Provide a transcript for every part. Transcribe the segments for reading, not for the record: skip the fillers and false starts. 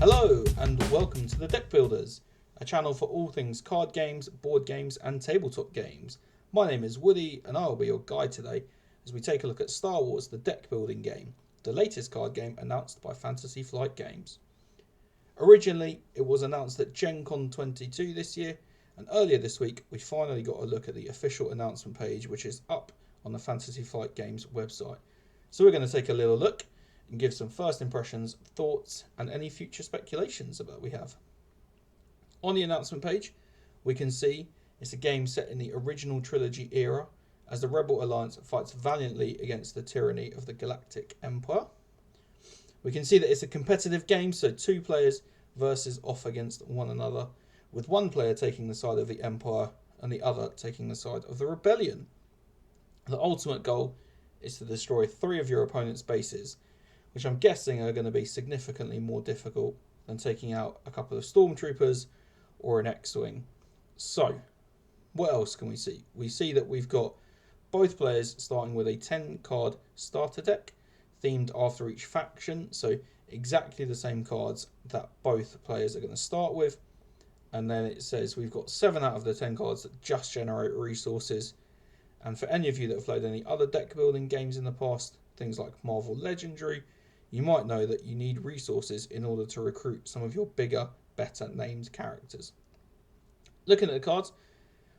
Hello and welcome to The Deck Builders, a channel for all things card games, board games and tabletop games. My name is Woody and I will be your guide today as we take a look at Star Wars The Deckbuilding Game, the latest card game announced by Fantasy Flight Games. Originally it was announced at Gen Con 22 this year, and earlier this week we finally got a look at the official announcement page, which is up on the Fantasy Flight Games website. So we're going to take a little look and give some first impressions, thoughts and any future speculations about we have. On the announcement page we can see it's a game set in the original trilogy era as the Rebel Alliance fights valiantly against the tyranny of the Galactic Empire. We can see that it's a competitive game, so two players versus off against one another, with one player taking the side of the Empire and the other taking the side of the Rebellion. The ultimate goal is to destroy 3 of your opponent's bases, which I'm guessing are going to be significantly more difficult than taking out a couple of stormtroopers or an X-Wing. So, what else can we see? We see that we've got both players starting with a 10 card starter deck themed after each faction, so exactly the same cards that both players are going to start with. And then it says we've got 7 out of the 10 cards that just generate resources. And for any of you that have played any other deck building games in the past, things like Marvel Legendary, you might know that you need resources in order to recruit some of your bigger, better named characters. Looking at the cards,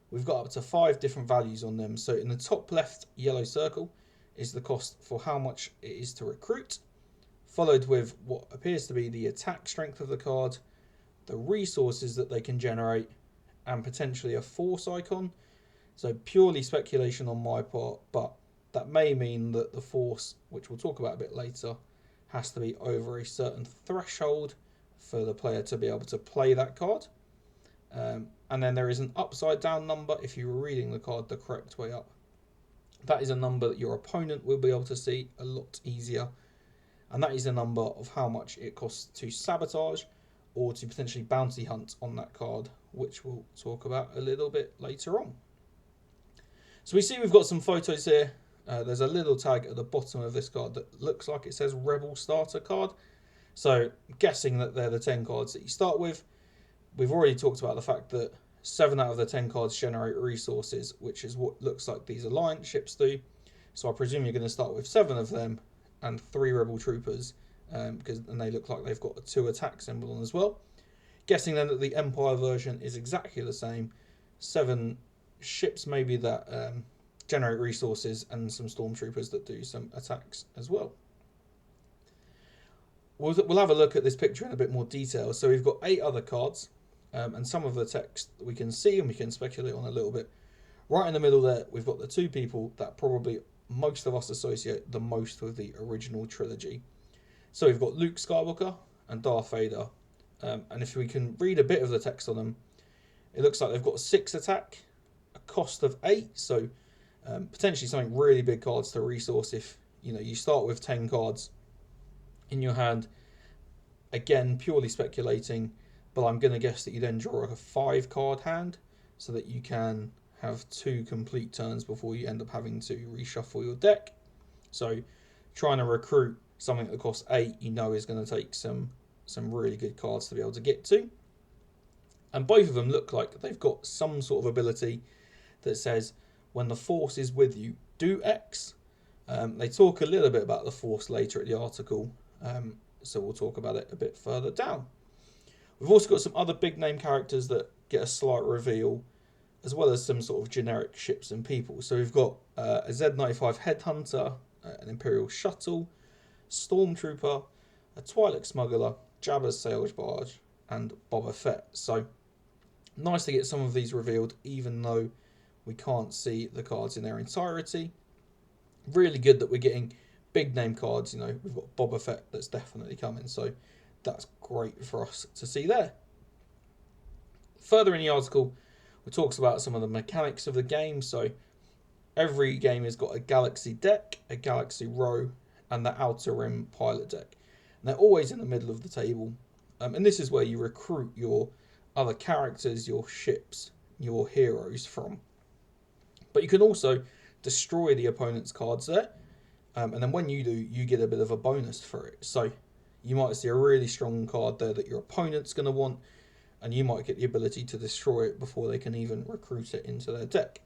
we've got up to 5 different values on them. So in the top left yellow circle is the cost for how much it is to recruit, followed with what appears to be the attack strength of the card, the resources that they can generate, and potentially a force icon. So purely speculation on my part, but that may mean that the force, which we'll talk about a bit later, has to be over a certain threshold for the player to be able to play that card. And then there is an upside down number if you were reading the card the correct way up. That is a number that your opponent will be able to see a lot easier. And that is the number of how much it costs to sabotage or to potentially bounty hunt on that card, which we'll talk about a little bit later on. So we see we've got some photos here. There's a little tag at the bottom of this card that looks like it says Rebel Starter card. So I'm guessing that they're the 10 cards that you start with. We've already talked about the fact that 7 out of the 10 cards generate resources, which is what looks like these alliance ships do. So I presume you're going to start with 7 of them and 3 Rebel Troopers, and they look like they've got a 2 attack symbol on as well. Guessing then that the Empire version is exactly the same. 7 ships maybe that generate resources and some stormtroopers that do some attacks as well. We'll have a look at this picture in a bit more detail. So we've got 8 other cards and some of the text we can see and we can speculate on a little bit. Right in the middle there we've got the 2 people that probably most of us associate the most with the original trilogy. So we've got Luke Skywalker and Darth Vader, and if we can read a bit of the text on them, it looks like they've got 6 attack, a cost of 8, so potentially something really big cards to resource if you start with 10 cards in your hand. Again, purely speculating, but I'm going to guess that you then draw a 5 card hand so that you can have 2 complete turns before you end up having to reshuffle your deck. So trying to recruit something that costs 8 is going to take some really good cards to be able to get to. And both of them look like they've got some sort of ability that says when the force is with you, do X. They talk a little bit about the force later at the article, so we'll talk about it a bit further down. We've also got some other big name characters that get a slight reveal, as well as some sort of generic ships and people. So we've got a Z-95 Headhunter, an Imperial Shuttle, Stormtrooper, a Twi'lek Smuggler, Jabba's Sailor Barge, and Boba Fett. So nice to get some of these revealed, even though we can't see the cards in their entirety. Really good that we're getting big name cards. We've got Boba Fett that's definitely coming, so that's great for us to see there. Further in the article, it talks about some of the mechanics of the game. So every game has got a galaxy deck, a galaxy row, and the outer rim pilot deck. And they're always in the middle of the table. And this is where you recruit your other characters, your ships, your heroes from. But you can also destroy the opponent's cards there. And then when you do, you get a bit of a bonus for it. So You might see a really strong card there that your opponent's going to want, and you might get the ability to destroy it before they can even recruit it into their deck.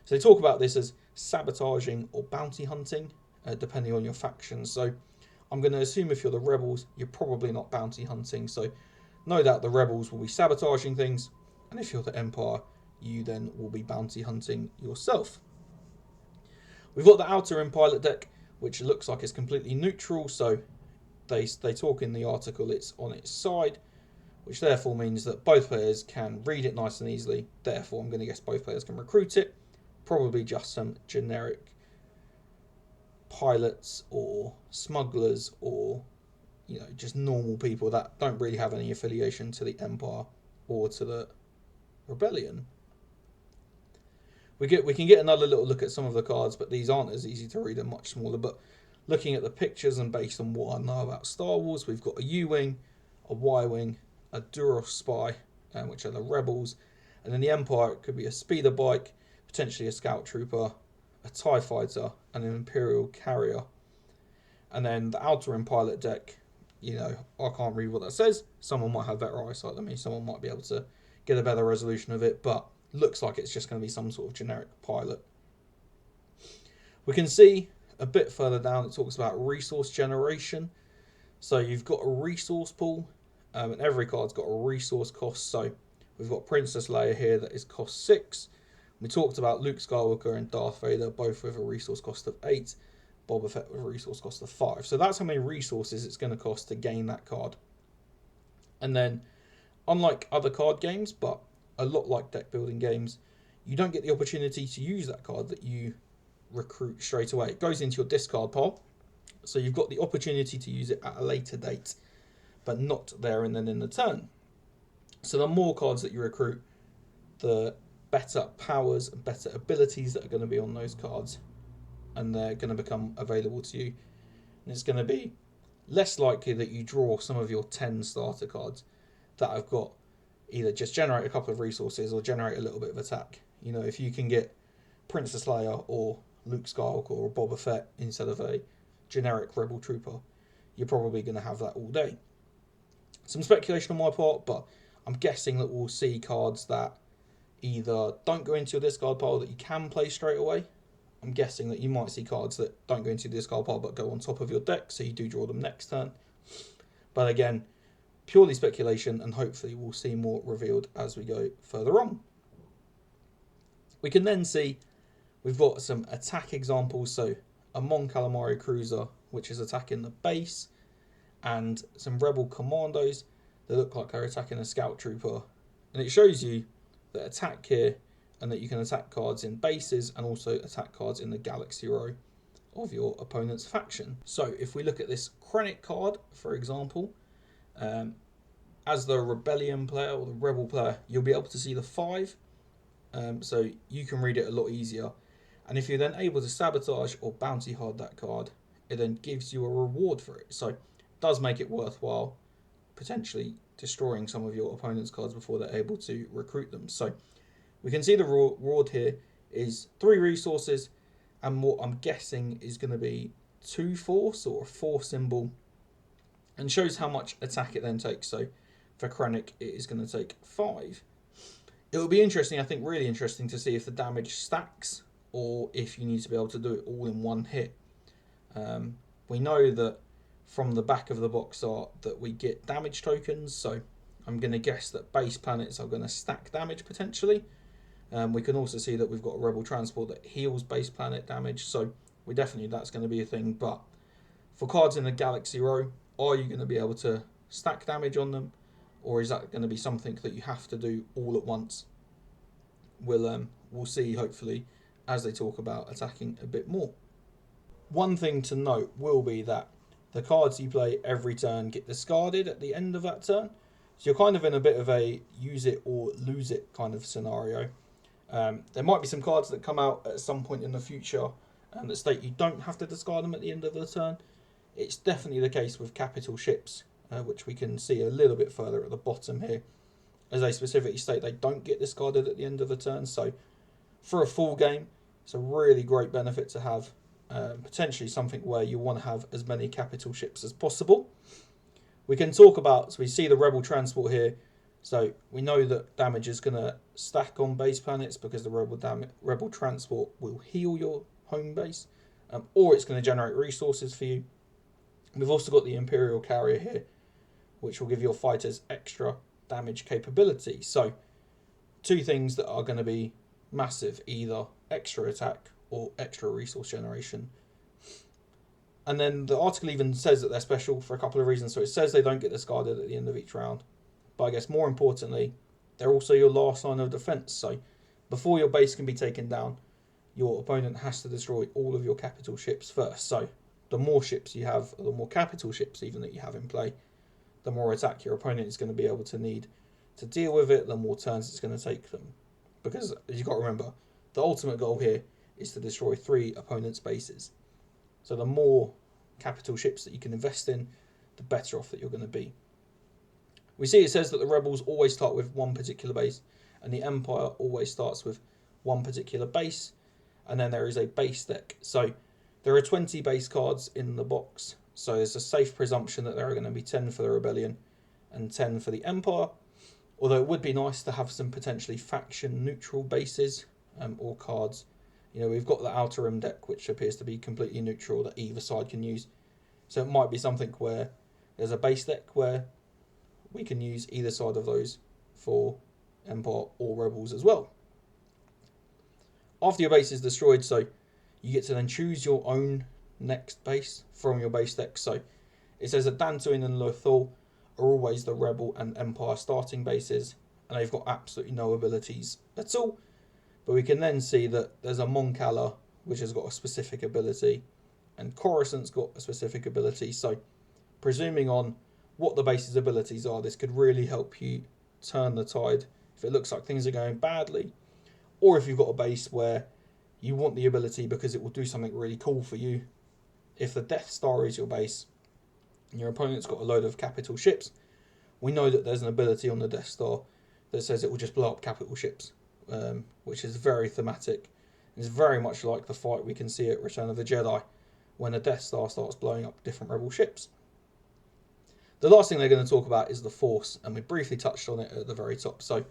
So they talk about this as sabotaging or bounty hunting, depending on your faction. So I'm going to assume if you're the rebels, you're probably not bounty hunting. So no doubt the rebels will be sabotaging things, and if you're the empire, you then will be bounty hunting yourself. We've got the outer rim pilot deck, which looks like it's completely neutral. So they talk in the article it's on its side, which therefore means that both players can read it nice and easily. Therefore, I'm going to guess both players can recruit it. Probably just some generic pilots or smugglers or just normal people that don't really have any affiliation to the Empire or to the Rebellion. We can get another little look at some of the cards, but these aren't as easy to read and much smaller. But looking at the pictures and based on what I know about Star Wars, we've got a U-Wing, a Y-Wing, a Duros Spy, which are the Rebels, and in the Empire it could be a speeder bike, potentially a scout trooper, a TIE fighter, and an Imperial carrier. And then the outer rim pilot deck, I can't read what that says. Someone might have better eyesight than me, someone might be able to get a better resolution of it, but looks like it's just going to be some sort of generic pilot. We can see a bit further down it talks about resource generation. So you've got a resource pool, and every card's got a resource cost. So we've got Princess Leia here that is cost 6. We talked about Luke Skywalker and Darth Vader, both with a resource cost of 8. Boba Fett with a resource cost of 5. So that's how many resources it's going to cost to gain that card. And then, unlike other card games, but a lot like deck building games, you don't get the opportunity to use that card that you recruit straight away. It goes into your discard pile, so you've got the opportunity to use it at a later date, but not there and then in the turn. So the more cards that you recruit, the better powers and better abilities that are going to be on those cards, and they're going to become available to you. And it's going to be less likely that you draw some of your 10 starter cards that have got either just generate a couple of resources or generate a little bit of attack. If you can get Princess Leia or Luke Skywalker or Boba Fett instead of a generic rebel trooper, you're probably going to have that all day. Some speculation on my part, but I'm guessing that we'll see cards that either don't go into your discard pile that you can play straight away. I'm guessing that you might see cards that don't go into your discard pile but go on top of your deck, so you do draw them next turn. But again, purely speculation, and hopefully we'll see more revealed as we go further on. We can then see we've got some attack examples, so a Mon Calamari cruiser, which is attacking the base, and some rebel commandos that look like they're attacking a scout trooper. And it shows you that attack here, and that you can attack cards in bases and also attack cards in the galaxy row of your opponent's faction. So if we look at this Krennic card, for example, as the Rebellion player or the Rebel player, you'll be able to see the 5, so you can read it a lot easier. And if you're then able to sabotage or bounty hard that card, it then gives you a reward for it. So it does make it worthwhile potentially destroying some of your opponent's cards before they're able to recruit them. So we can see the reward here is 3 resources, and what I'm guessing is going to be 2 force or a 4 symbol, and shows how much attack it then takes. So for Krennic, it is going to take 5. It will be interesting, I think really interesting, to see if the damage stacks or if you need to be able to do it all in one hit. We know that from the back of the box art that we get damage tokens, so I'm going to guess that base planets are going to stack damage potentially. We can also see that we've got a rebel transport that heals base planet damage, so that's going to be a thing. But for cards in the galaxy row, are you going to be able to stack damage on them, or is that going to be something that you have to do all at once? We'll see hopefully as they talk about attacking a bit more. One thing to note will be that the cards you play every turn get discarded at the end of that turn, so you're kind of in a bit of a use it or lose it kind of scenario. There might be some cards that come out at some point in the future that state you don't have to discard them at the end of the turn. It's definitely the case with capital ships, which we can see a little bit further at the bottom here, as they specifically state they don't get discarded at the end of the turn. So for a full game, it's a really great benefit to have, potentially something where you want to have as many capital ships as possible. We can talk about, so we see the Rebel transport here. So we know that damage is going to stack on base planets because the Rebel transport will heal your home base, or it's going to generate resources for you. We've also got the Imperial carrier here, which will give your fighters extra damage capability. So two things that are going to be massive, either extra attack or extra resource generation. And then the article even says that they're special for a couple of reasons. So it says they don't get discarded at the end of each round. But I guess more importantly, they're also your last line of defense. So before your base can be taken down, your opponent has to destroy all of your capital ships first. So the more ships you have, or the more capital ships even that you have in play, the more attack your opponent is going to be able to need to deal with it, the more turns it's going to take them. Because you've got to remember, the ultimate goal here is to destroy 3 opponents' bases. So the more capital ships that you can invest in, the better off that you're going to be. We see it says that the Rebels always start with one particular base, and the Empire always starts with one particular base, and then there is a base deck. So there are 20 base cards in the box, so there's a safe presumption that there are going to be 10 for the Rebellion and 10 for the Empire, although it would be nice to have some potentially faction neutral bases or cards. You know, we've got the Outer Rim deck, which appears to be completely neutral that either side can use. So it might be something where there's a base deck where we can use either side of those for Empire or Rebels as well. After your base is destroyed, so you get to then choose your own next base from your base deck. So it says that Dantooine and Lothal are always the Rebel and Empire starting bases, and they've got absolutely no abilities at all. But we can then see that there's a Mon Cala, which has got a specific ability, and Coruscant's got a specific ability. So presuming on what the base's abilities are, this could really help you turn the tide if it looks like things are going badly, or if you've got a base where you want the ability because it will do something really cool for you. If the Death Star is your base and your opponent's got a load of capital ships, we know that there's an ability on the Death Star that says it will just blow up capital ships, which is very thematic. It's very much like the fight we can see at Return of the Jedi when the Death Star starts blowing up different Rebel ships. The last thing they're going to talk about is the Force, and we briefly touched on it at the very top. So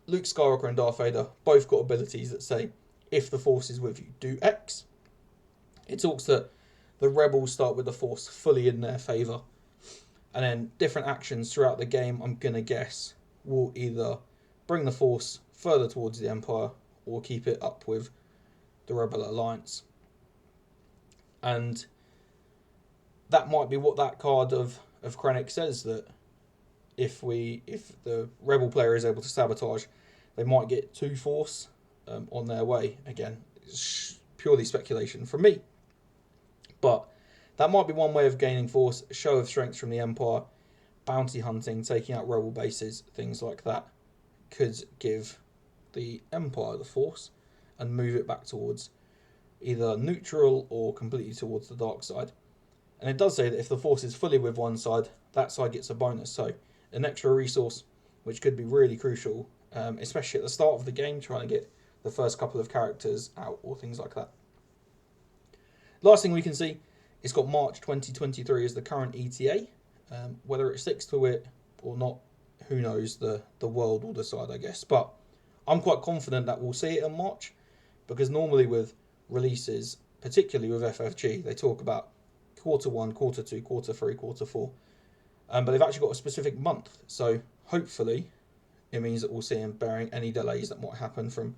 Luke Skywalker and Darth Vader both got abilities that say, if the Force is with you, do X. It talks that the Rebels start with the Force fully in their favour, and then different actions throughout the game, I'm going to guess, will either bring the Force further towards the Empire or keep it up with the Rebel Alliance. And that might be what that card of Krennic says, that if the Rebel player is able to sabotage, they might get 2 Force on their way. Again, it's purely speculation from me. But that might be one way of gaining Force, a show of strength from the Empire, bounty hunting, taking out Rebel bases, things like that, could give the Empire the Force and move it back towards either neutral or completely towards the dark side. And it does say that if the Force is fully with one side, that side gets a bonus. So an extra resource, which could be really crucial, especially at the start of the game, trying to get the first couple of characters out or things like that. Last thing we can see, it's got March 2023 as the current ETA. Whether it sticks to it or not, who knows, the world will decide, I guess. But I'm quite confident that we'll see it in March, because normally with releases, particularly with FFG, they talk about quarter 1, quarter 2, quarter 3, quarter 4. But they've actually got a specific month. So hopefully it means that we'll see them bearing any delays that might happen from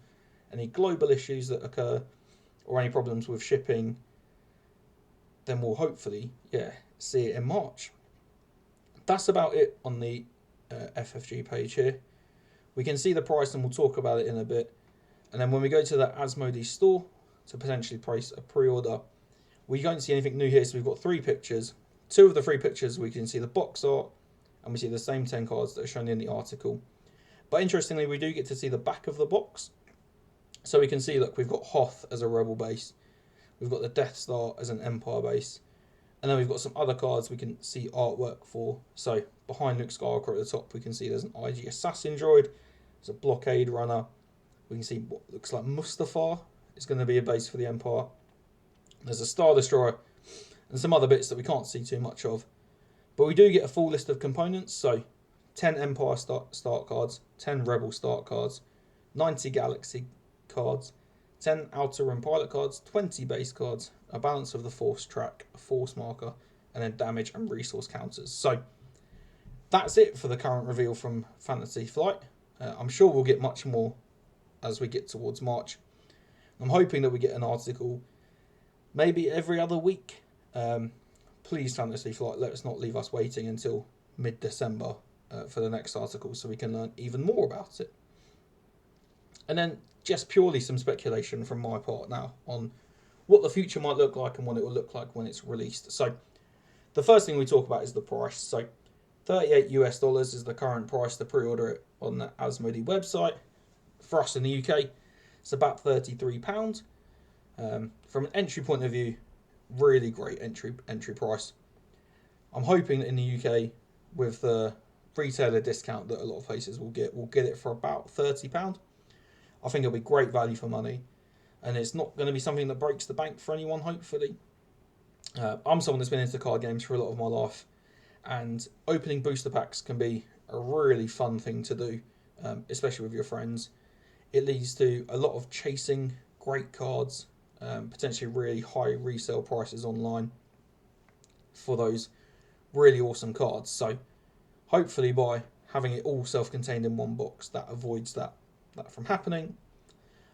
any global issues that occur or any problems with shipping. Then we'll hopefully, see it in March. That's about it on the FFG page here. We can see the price and we'll talk about it in a bit. And then when we go to the Asmodee store to potentially place a pre-order, we don't see anything new here. So we've got 3 pictures. 2 of the 3 pictures we can see the box art, and we see the same 10 cards that are shown in the article. But interestingly, we do get to see the back of the box. So we can see, look, we've got Hoth as a Rebel base. We've got the Death Star as an Empire base. And then we've got some other cards we can see artwork for. So behind Luke Skywalker at the top, we can see there's an IG Assassin droid. There's a Blockade Runner. We can see what looks like Mustafar is going to be a base for the Empire. There's a Star Destroyer and some other bits that we can't see too much of. But we do get a full list of components, so 10 Empire start cards, 10 Rebel start cards, 90 Galaxy cards, 10 Outer Rim Pilot cards, 20 base cards, a balance of the Force track, a Force marker, and then damage and resource counters. So that's it for the current reveal from Fantasy Flight. I'm sure we'll get much more as we get towards March. I'm hoping that we get an article maybe every other week. Please, Fantasy Flight, let us not leave us waiting until mid-December for the next article so we can learn even more about it. And then just purely some speculation from my part now on what the future might look like and what it will look like when it's released. So the first thing we talk about is the price. So $38 is the current price to pre-order it on the Asmodee website. For us in the UK, it's about £33. From an entry point of view, really great entry price. I'm hoping that in the UK, with the retailer discount that a lot of places will get, we'll get it for about £30. I think it'll be great value for money, and it's not going to be something that breaks the bank for anyone, hopefully. I'm someone that's been into card games for a lot of my life, and opening booster packs can be a really fun thing to do, especially with your friends. It leads to a lot of chasing great cards, potentially really high resale prices online for those really awesome cards. So hopefully by having it all self-contained in one box, that avoids that from happening.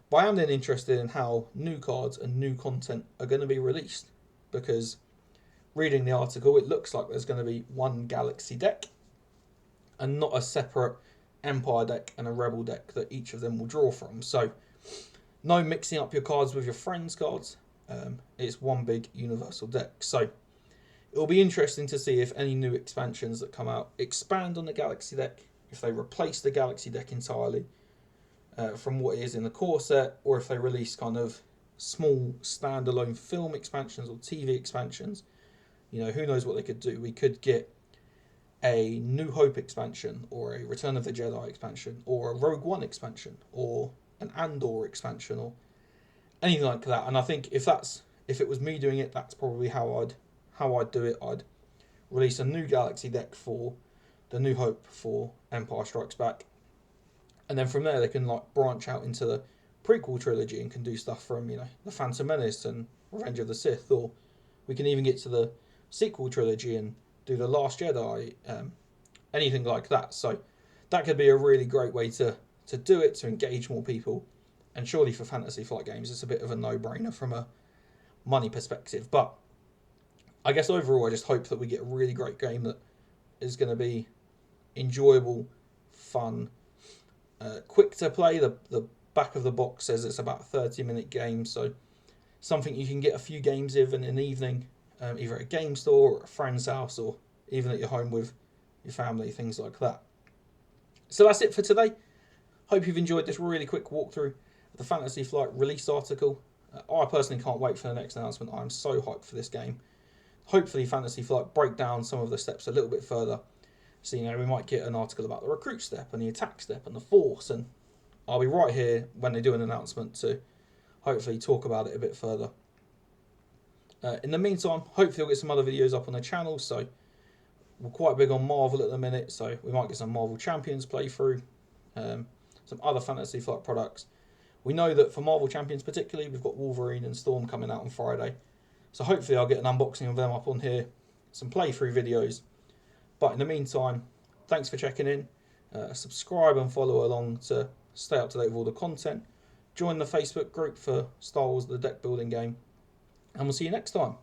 But I am then interested in how new cards and new content are going to be released, because reading the article, it looks like there's going to be one Galaxy deck and not a separate Empire deck and a Rebel deck that each of them will draw from. So no mixing up your cards with your friends' cards. It's one big universal deck. So it'll be interesting to see if any new expansions that come out expand on the Galaxy deck, if they replace the Galaxy deck entirely from what it is in the core set, or if they release kind of small standalone film expansions or TV expansions. You know, who knows what they could do. We could get a New Hope expansion, or a Return of the Jedi expansion, or a Rogue One expansion, or an Andor expansion, or anything like that. And I think if it was me doing it, that's probably how I'd do it. I'd release a new Galaxy deck for the New Hope for Empire Strikes Back, and then from there they can like branch out into the prequel trilogy and can do stuff from, you know, the Phantom Menace and Revenge of the Sith, or we can even get to the sequel trilogy and do the Last Jedi, anything like that. So that could be a really great way to do it, to engage more people. And surely for Fantasy Flight games, it's a bit of a no-brainer from a money perspective. But I guess overall, I just hope that we get a really great game that is going to be enjoyable, fun, quick to play. The back of the box says it's about a 30-minute game, so something you can get a few games in an evening, either at a game store or at a friend's house, or even at your home with your family, things like that. So that's it for today. Hope you've enjoyed this really quick walkthrough of the Fantasy Flight release article. I personally can't wait for the next announcement. I'm so hyped for this game. Hopefully Fantasy Flight break down some of the steps a little bit further. So, you know, we might get an article about the recruit step and the attack step and the force, and I'll be right here when they do an announcement to hopefully talk about it a bit further. In the meantime, hopefully we'll get some other videos up on the channel. So we're quite big on Marvel at the minute, so we might get some Marvel Champions playthrough, some other Fantasy Flight products. We know that for Marvel Champions particularly, we've got Wolverine and Storm coming out on Friday. So hopefully I'll get an unboxing of them up on here, some playthrough videos. But in the meantime, thanks for checking in. Subscribe and follow along to stay up to date with all the content. Join the Facebook group for Star Wars The Deckbuilding Game. And we'll see you next time.